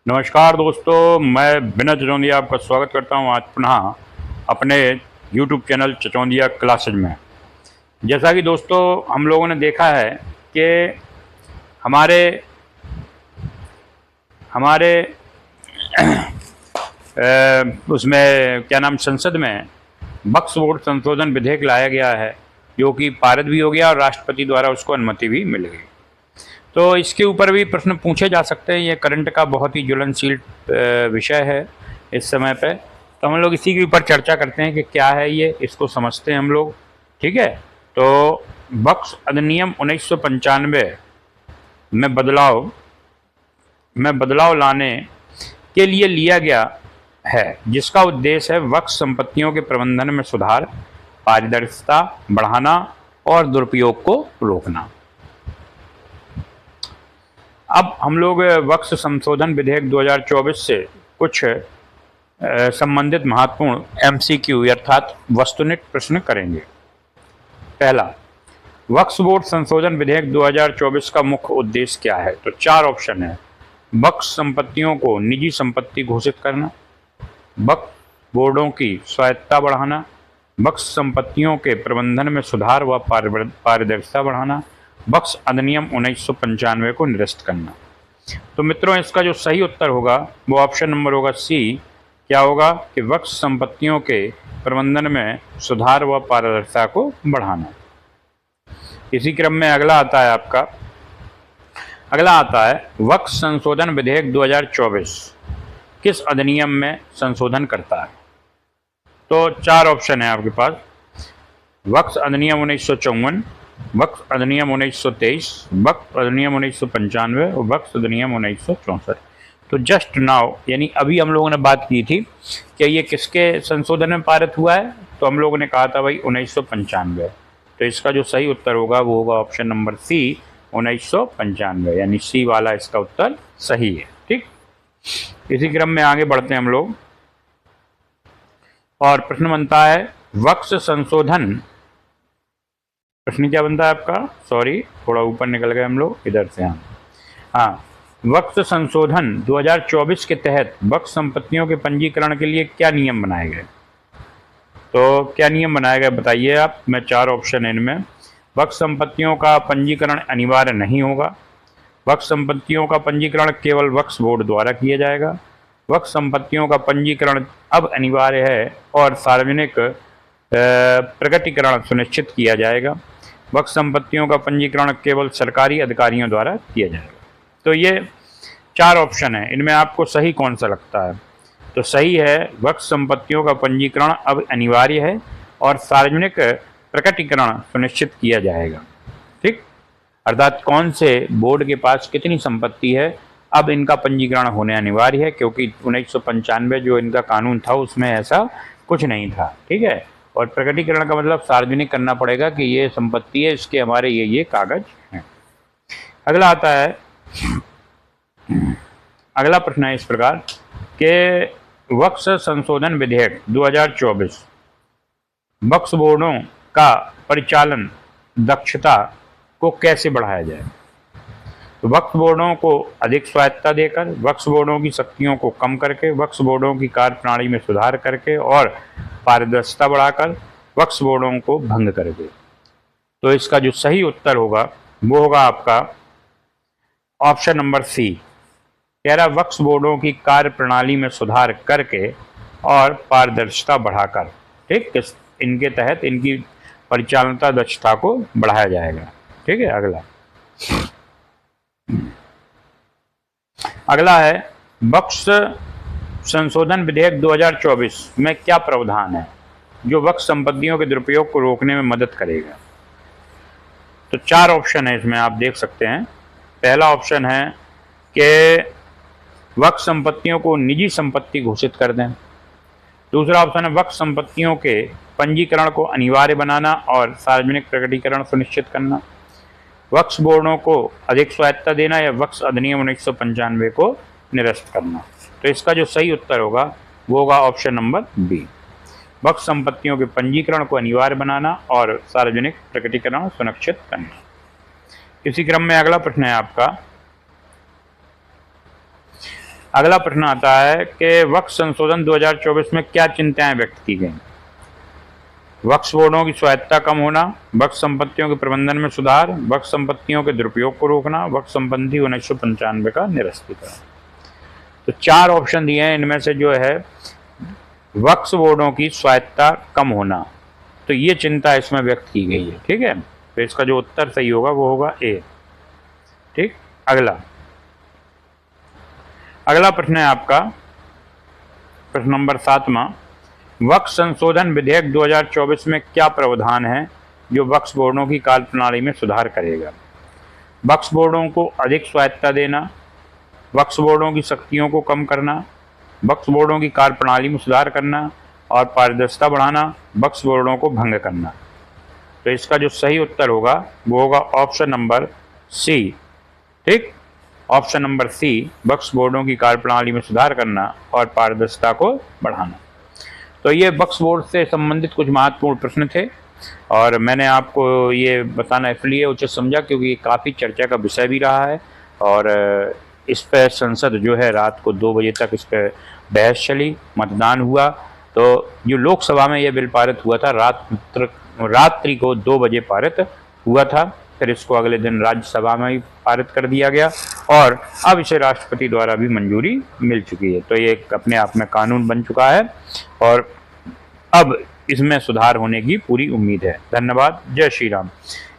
नमस्कार दोस्तों, मैं विनय चचौंदिया आपका स्वागत करता हूं आज पुनः अपने YouTube चैनल चचौंदिया क्लासेज में। जैसा कि दोस्तों हम लोगों ने देखा है कि हमारे हमारे उसमें क्या नाम संसद में वक्फ बोर्ड संशोधन विधेयक लाया गया है, जो कि पारित भी हो गया और राष्ट्रपति द्वारा उसको अनुमति भी मिल गई। तो इसके ऊपर भी प्रश्न पूछे जा सकते हैं। ये करंट का बहुत ही ज्वलनशील विषय है इस समय पे। तो हम लोग इसी के ऊपर चर्चा करते हैं कि क्या है ये, इसको समझते हैं हम लोग। ठीक है, तो वक्फ अधिनियम 1995 में बदलाव लाने के लिए लिया गया है, जिसका उद्देश्य है वक्फ संपत्तियों के प्रबंधन में सुधार, पारदर्शिता बढ़ाना और दुरुपयोग को रोकना। अब हम लोग वक्फ संशोधन विधेयक 2024 से कुछ संबंधित महत्वपूर्ण MCQ अर्थात वस्तुनिष्ठ प्रश्न करेंगे। पहला, वक्फ बोर्ड संशोधन विधेयक 2024 का मुख्य उद्देश्य क्या है? तो 4 ऑप्शन है। वक्फ संपत्तियों को निजी संपत्ति घोषित करना, वक्फ बोर्डों की स्वायत्तता बढ़ाना, वक्फ संपत्तियों के प्रबंधन में सुधार व पारदर्शिता बढ़ाना, वक्फ अधिनियम 1995 को निरस्त करना। तो मित्रों, इसका जो सही उत्तर होगा वो ऑप्शन नंबर होगा C। क्या होगा कि वक्फ संपत्तियों के प्रबंधन में सुधार व पारदर्शिता को बढ़ाना। इसी क्रम में अगला आता है वक्फ संशोधन विधेयक 2024 किस अधिनियम में संशोधन करता है? तो 4 ऑप्शन है आपके पास। वक्फ अधिनियम 1954, वक्फ अधिनियम 1923, वक्फ अधिनियम 1995 और वक्फ अधिनियम 1964। तो जस्ट नाउ यानी अभी हम लोगों ने बात की थी कि ये किसके संशोधन में पारित हुआ है, तो हम लोगों ने कहा था भाई 1995। तो इसका जो सही उत्तर होगा वो होगा ऑप्शन नंबर C 1995, यानी C वाला इसका उत्तर सही है। ठीक, इसी क्रम में आगे बढ़ते हैं हम लोग और प्रश्न बनता है वक्फ संशोधन। प्रश्न क्या बनता है आपका? सॉरी, थोड़ा ऊपर निकल गए हम लोग, इधर से। हाँ, वक्फ संशोधन 2024 के तहत वक्फ संपत्तियों के पंजीकरण के लिए क्या नियम बनाए गए? तो क्या नियम बनाए गए बताइए आप। मैं 4 ऑप्शन है इनमें। वक्फ संपत्तियों का पंजीकरण अनिवार्य नहीं होगा, वक्फ संपत्तियों का पंजीकरण केवल वक्फ बोर्ड द्वारा किया जाएगा, वक्फ संपत्तियों का पंजीकरण अब अनिवार्य है और सार्वजनिक प्रकटीकरण सुनिश्चित किया जाएगा, वक्फ संपत्तियों का पंजीकरण केवल सरकारी अधिकारियों द्वारा किया जाएगा। तो ये 4 ऑप्शन है, इनमें आपको सही कौन सा लगता है? तो सही है वक्फ संपत्तियों का पंजीकरण अब अनिवार्य है और सार्वजनिक प्रकटीकरण सुनिश्चित किया जाएगा। ठीक, अर्थात कौन से बोर्ड के पास कितनी संपत्ति है, अब इनका पंजीकरण होने अनिवार्य है, क्योंकि 1995 जो इनका कानून था उसमें ऐसा कुछ नहीं था। ठीक है, और प्रकटीकरण का मतलब सार्वजनिक करना पड़ेगा कि ये संपत्ति है, इसके हमारे ये कागज हैं। अगला आता है, अगला प्रश्न है इस प्रकार कि वक्फ संशोधन विधेयक 2024 वक्फ बोर्डों का परिचालन दक्षता को कैसे बढ़ाया जाए? तो वक्फ बोर्डों को अधिक स्वायत्तता देकर, वक्फ बोर्डों की शक्तियों को कम करके, वक्फ बोर्डों की कार्यप्रणाली में सुधार करके और पारदर्शिता बढ़ाकर, वक्फ बोर्डों को भंग करके। तो इसका जो सही उत्तर होगा वो होगा आपका ऑप्शन नंबर C। कह रहा वक्फ बोर्डों की कार्यप्रणाली में सुधार करके और पारदर्शिता बढ़ाकर। ठीक, इनके तहत इनकी परिचालनता दक्षता को बढ़ाया जाएगा। ठीक है, अगला है वक्फ संशोधन विधेयक 2024 में क्या प्रावधान है जो वक्फ संपत्तियों के दुरुपयोग को रोकने में मदद करेगा? तो 4 ऑप्शन है इसमें, आप देख सकते हैं। पहला ऑप्शन है कि वक्फ संपत्तियों को निजी संपत्ति घोषित कर दें। दूसरा ऑप्शन है वक्फ संपत्तियों के पंजीकरण को अनिवार्य बनाना और सार्वजनिक प्रकटीकरण सुनिश्चित करना, वक्फ बोर्डों को अधिक स्वायत्तता देना या वक्फ अधिनियम 1995 को निरस्त करना। तो इसका जो सही उत्तर होगा वो होगा ऑप्शन नंबर B, वक्फ संपत्तियों के पंजीकरण को अनिवार्य बनाना और सार्वजनिक प्रकटीकरण सुनिश्चित करना। इसी क्रम में अगला प्रश्न है आपका अगला प्रश्न आता है कि वक्फ संशोधन 2024 में क्या चिंताएं व्यक्त की गई। वक्फ बोर्डों की स्वायत्तता कम होना, वक्फ संपत्तियों के प्रबंधन में सुधार, वक्फ संपत्तियों के दुरुपयोग को रोकना, वक्फ संबंधी 1995 का निरस्तीकरण। तो 4 ऑप्शन दिए हैं, इनमें से जो है वक्फ बोर्डों की स्वायत्तता कम होना, तो ये चिंता इसमें व्यक्त की गई है। ठीक है, तो इसका जो उत्तर सही होगा वो होगा ए। ठीक, अगला प्रश्न है आपका प्रश्न नंबर 7वां। वक्फ संशोधन विधेयक 2024 में क्या प्रावधान है जो वक्फ बोर्डों की कार्यप्रणाली में सुधार करेगा। वक्फ बोर्डों को अधिक स्वायत्तता देना, वक्फ बोर्डों की शक्तियों को कम करना, वक्फ बोर्डों की कार्यप्रणाली में सुधार करना और पारदर्शिता बढ़ाना, वक्फ बोर्डों को भंग करना। तो इसका जो सही उत्तर होगा वो होगा ऑप्शन नंबर सी। ठीक, ऑप्शन नंबर सी, वक्फ बोर्डों की कार्यप्रणाली में सुधार करना और पारदर्शिता को बढ़ाना। तो ये वक्फ बोर्ड से संबंधित कुछ महत्वपूर्ण प्रश्न थे और मैंने आपको ये बताना इसलिए उचित समझा क्योंकि ये काफ़ी चर्चा का विषय भी रहा है और इस पर संसद जो है रात को 2 बजे तक इस पर बहस चली, मतदान हुआ। तो जो लोकसभा में ये बिल पारित हुआ था रात्रि को 2 बजे पारित हुआ था, फिर इसको अगले दिन राज्यसभा में ही पारित कर दिया गया और अब इसे राष्ट्रपति द्वारा भी मंजूरी मिल चुकी है। तो ये अपने आप में कानून बन चुका है और अब इसमें सुधार होने की पूरी उम्मीद है। धन्यवाद, जय श्री राम।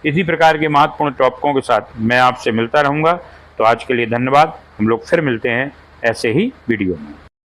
इसी प्रकार के महत्वपूर्ण टॉपिकों के साथ मैं आपसे मिलता रहूँगा। तो आज के लिए धन्यवाद। हम लोग फिर मिलते हैं ऐसे ही वीडियो में।